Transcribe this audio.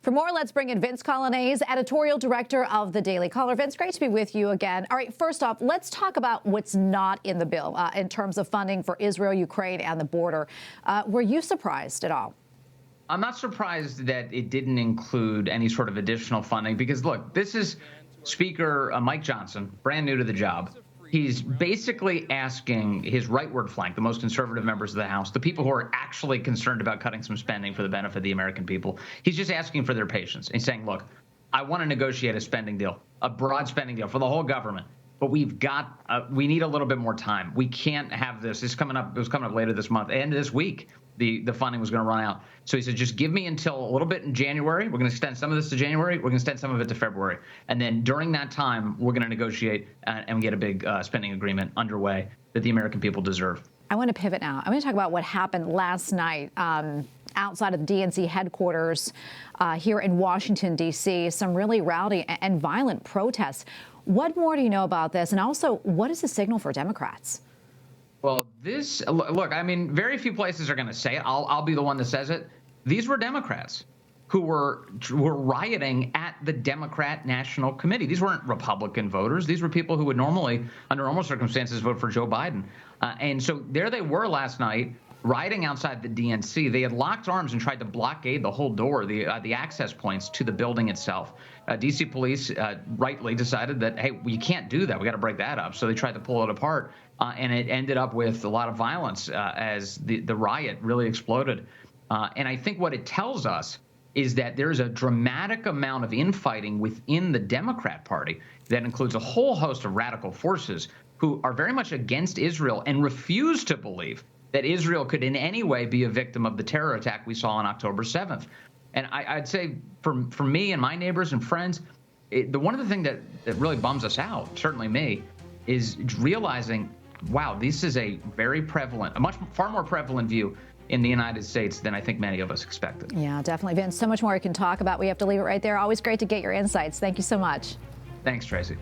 For more, let's bring in Vince Coglianese, Editorial Director of the Daily Caller. Vince, great to be with you again. All right, first off, let's talk about what's not in the bill in terms of funding for Israel, Ukraine, and the border. Were you surprised at all? I'm not surprised that it didn't include any sort of additional funding because, look, this is Speaker Mike Johnson, brand new to the job. He's basically asking his rightward flank, the most conservative members of the House, the people who are actually concerned about cutting some spending for the benefit of the American people, he's just asking for their patience. He's saying, look, I want to negotiate a spending deal, a broad spending deal for the whole government. But we need a little bit more time. We can't have this. It was coming up later this month. And this week, the funding was going to run out. So he said, just give me until a little bit in January. We're going to extend some of this to January. We're going to extend some of it to February. And then during that time, we're going to negotiate and get a big spending agreement underway that the American people deserve. I want to pivot now. I want to talk about what happened last night outside of the DNC headquarters here in Washington, D.C., some really rowdy and violent protests. What more do you know about this? And also, what is the signal for Democrats? Well, look, I mean, very few places are going to say it. I'll be the one that says it. These were Democrats who were rioting at the Democrat National Committee. These weren't Republican voters. These were people who would normally, under normal circumstances, vote for Joe Biden. And so there they were last night, rioting outside the DNC. They had locked arms and tried to blockade the whole door, the access points to the building itself. D.C. police rightly decided that, hey, you can't do that. We got to break that up. So they tried to pull it apart, and it ended up with a lot of violence as the riot really exploded. And I think what it tells us is that there's a dramatic amount of infighting within the Democrat Party that includes a whole host of radical forces who are very much against Israel and refuse to believe that Israel could in any way be a victim of the terror attack we saw on October 7th. And I'd say for me and my neighbors and friends, one of the things that really bums us out, certainly me, is realizing, wow, this is a very prevalent, far more prevalent view in the United States than I think many of us expected. Yeah, definitely, Vince. So much more we can talk about. We have to leave it right there. Always great to get your insights. Thank you so much. Thanks, Tracy.